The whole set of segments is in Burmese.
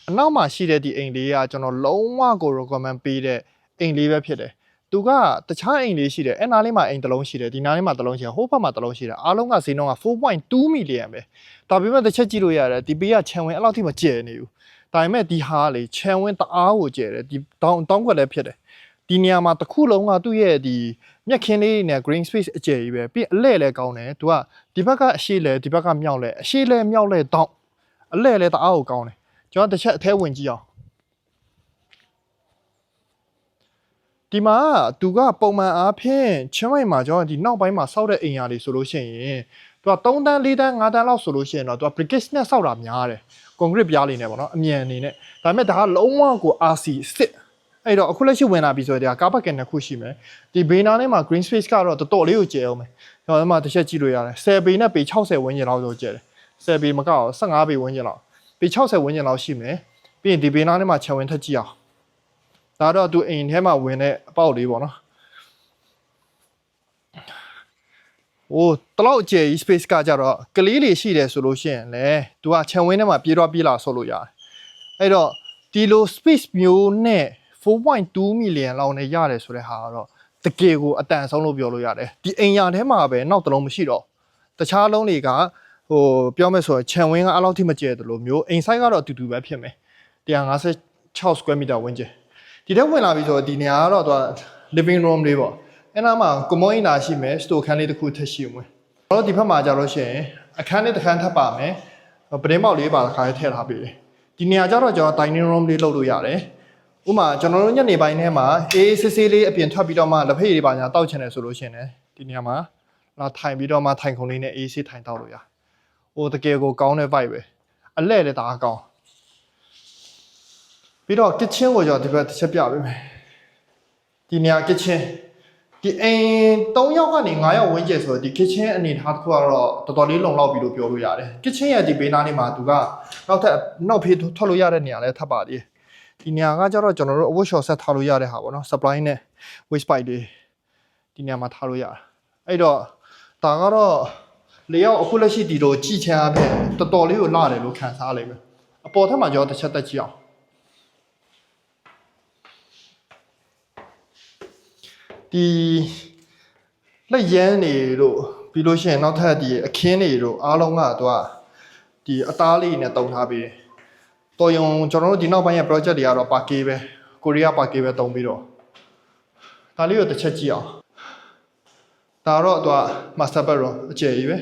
အနောက်မှာရှိတဲ့ဒီအိမ်လေးကကျွန်တော်လုံးဝကို recommend ပေးတဲ့အိမ်လေးပဲဖြစ်တယ်သူကတခြားအိမ်လေးရှိတယ်အဲ့နားလေးမှာအိမ်တစ်လုံးရှိတယ်ဒီနားလေးမှာတစ်လုံးရှိတယ်ဟိုဘက်မှာတစ်လုံးရှိတယ်အားလုံးကဈေးနှုန်းက 4.2 million ပဲဒါပေမဲ့တစ်ချက်ကြည့်လို့ရတယ်ဒီပေးကခြံဝင်းအဲ့လောက်ထိမကျယ်နေဘူးဒါပေမဲ့ဒီဟာလေခြံဝင်းတအားကိုကျယ်တယ်ဒီတောင်းခွက်လည်းဖြစ်တယ်ဒီနေရာမှာတစ်ခုလုံးကသူ့ရဲ့ဒီမြက်ခင်းလေးနဲ့ green space အကျယ်ကြီးပဲပြီးအလဲ့လည်းကောင်းတယ်သူကဒီဘက်ကအရှိလဲဒီဘက်ကမြောက်လဲအရှိလဲမြောက်လဲတောင်းအလဲ့လည်းတအားကိုကောင်းတယ်ကျွန်တော်တစ်ချက်အထဲဝင်ကြည့်အောင်ဒီမှာသူကပုံမှန်အားဖြင့်ချင်းမိုင်မှာကျွန်တော်ဒီနောက်ပိုင်းမှာစောက်တဲ့အိမ်ယာတွေဆိုလို့ရှိရင်သူက3တန်း4တန်း5တန်းလောက်ဆိုလို့ရှိရင်တော့သူက briquette နဲ့စောက်တာများတယ် concrete ပြားလေးနဲ့ပေါ့နော်အမြန်အနေနဲ့ဒါပေမဲ့ဒါကလုံးဝကို RC စစ်အဲ့တော့အခုလက်ရှိဝင်လာပြီဆိုတော့ကားပတ်ကင်တစ်ခုရှိမယ်ဒီဘေးနားလေးမှာ green space ကတော့တော်တော်လေးကိုကျယ်အောင်မယ်ကျွန်တော်ဒီမှာတစ်ချက်ကြည့်လို့ရတယ်10ပေနဲ့ပေ60ဝန်းကျင်လောက်ဆိုကျယ်တယ်10ပေမကအောင်15ပေဝန်းကျင်လောက်ပေ60ဝန်းကျင်လောက်ရှိမယ်ပြီးရင်ဒီဘေးနားလေးမှာခြံဝင်းထက်ကြည့်အောင်ဒါတော့သူအိမ်ထဲမှာဝင်တဲ့အပေါက်လေးပေါ့နော်ဟိုတလောက်အကျယ်ကြီး space ကကြတော့ကလေးတွေရှိတယ်ဆိုလို့ရှိရင်လေသူကခြံဝင်းထဲမှာပြေးတော့ပြေးလာဆော့လို့ရတယ်အဲ့တော့ဒီလို space မျိုးနဲ့4.2 million လောက်နဲ့ရတယ်ဆိုတဲ့ဟာကတော့တကယ်ကိုအတန်ဆုံးလို့ပြောလို့ရတယ်ဒီအိမ်ယာထဲမှာပဲနောက်တစ်လုံးမရှိတော့တခြားလုံးတွေကဟိုပြောမယ်ဆိုရင်ခြံဝင်းကအဲ့လောက်ထိမကျယ်တယ်လို့မျိုးအိမ် size ကတော့အတူတူပဲဖြစ်မယ်156 square meter ဝန်းကျင်ဒီထဲဝင်လာပြီဆိုတော့ဒီနေရာကတော့သူက living room လေးပေါ့အဲ့နားမှာကွန်မွန်အင်နာရှိမယ် store ခန်းလေးတစ်ခုထပ်ရှိဝင်ကျွန်တော်ဒီဘက်မှာကြာလို့ရှိရင်အခန်းလေးတစ်ခန်းထပ်ပါမယ်ပတင်းပေါက်လေးပါတစ်ခါလေးထည့်ထားပေးတယ်ဒီနေရာကျတော့ကျွန်တော် dining room လေးလုပ်လို့ရတယ်ဥပမာကျွန်တော်တို့ညနေပိုင်းထဲမှာအေးဆေးဆေးလေးအပြင်ထွက်ပြီးတော့မှလက်ဖက်ရည်ပါညာတောက်ချင်တယ်ဆိုလို့ရှိရင်ဒီနေရာမှာလာထိုင်ပြီးတော့မှထိုင်ခုံလေးနဲ့အေးဆေးထိုင်တောက်လို့ရဟိုတကယ်ကိုကောင်းတဲ့ vibe ပဲအလဲ့လည်းတအားကောင်းပြီးတော့ kitchen ကိုကျွန်တော်ဒီဘက်တစ်ချက်ပြပေးမယ်ဒီနေရာ kitchen ဒီအိမ်3ယောက်ကနေ5ယောက်ဝန်းကျင်ဆိုတော့ဒီ kitchen အနေထားတစ်ခုကတော့တော်တော်လေးလုံလောက်ပြီလို့ပြောလို့ရတယ် kitchen ရဲ့ဒီဘေးနားလေးမှာသူကနောက်ဖေးထွက်လို့ရတဲ့နေရာလည်းထပ်ပါသေးတယ်ဒီနေရာကကျတော့ကျွန်တော်တို့အဝတ်လျှော်ဆက်ထားလို့ရတဲ့ဟာပေါ့နော် supply နဲ့ waste pipe တွေဒီနေရာမှာထားလို့ရတာအဲ့တော့ဒါကတော့လေရောက်အခုလက်ရှိဒီလိုကြည့်ချင်အပြင်တော်တော်လေးကိုလာတယ်လို့ခံစားလိုက်မယ်အပေါ်ထက်မှာကျွန်တော်တစ်ချက်တက်ကြည့်အောင်ဒီလက်ရမ်းတွေတို့ပြီးလို့ရှိရင်နောက်ထပ်ဒီအခင်းတွေတို့အားလုံးကသူကဒီအသားလေးနဲ့တုံထားပြီးတော်ရုံကျွန်တော်တို့ဒီနောက်ပိုင်းရဲ့ project တွေကတော့ပါကေးပဲကိုရီးယားပါကေးပဲတုံပြီးတော့ဒါလေးကိုတစ်ချက်ကြည့်အောင်ဒါတော့သူက master bedroom အကျယ်ကြီးပဲ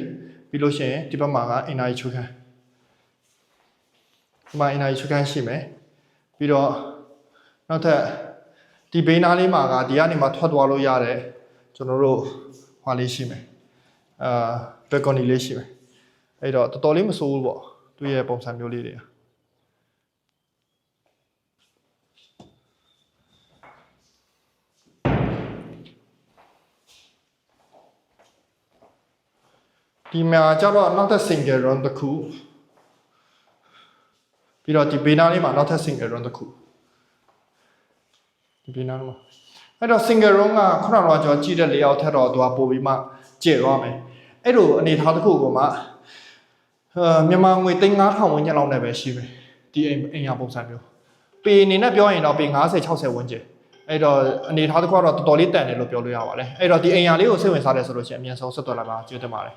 ပြီးလို့ရှိရင်ဒီဘက်မှာကအင်နာရီချူခန်းဒီမှာအင်နာရီချူခန်းရှိမယ်ပြီးတော့နောက်ထပ်ဒီဘေးနားလေးမှာကဒီကနေမှထွက်သွားလို့ရတယ်ကျွန်တော်တို့ဟွာလေးရှိမယ်balcony လေးရှိမယ်အဲ့တော့တော်တော်လေးမဆိုးဘူးပေါ့သူရဲ့ပုံစံမျိုးလေးတွေဒီမှာကျတော့နောက်ထပ် single room တစ်ခုပြီးတော့ဒီဘေးနားလေးမှာနောက်ထပ် single room တစ်ခုဒီဘေးနားမှာအဲ့တော့ single room ကခုနကတော့ကျွန်တော်ကြည့်တဲ့ layout ထက်တော့သူကပိုပြီးမှကျယ်သွားမယ်အဲ့လိုအနေထားတစ်ခုကိုမှမြန်မာငွေ3,500ဝန်းကျင်လောက်နဲ့ပဲရှိမယ်ဒီအိမ်ရပုံစံမျိုးပေအနေနဲ့ပြောရင်တော့ပေ50 60ဝန်းကျင်အဲ့တော့အနေထားတစ်ခုကတော့တော်တော်လေးတန်တယ်လို့ပြောလို့ရပါတယ်အဲ့တော့ဒီအိမ်ရလေးကိုစိတ်ဝင်စားတယ်ဆိုလို့ရှိရင်အမြန်ဆုံးဆက်သွယ်လာပါကျေးဇူးတင်ပါတယ်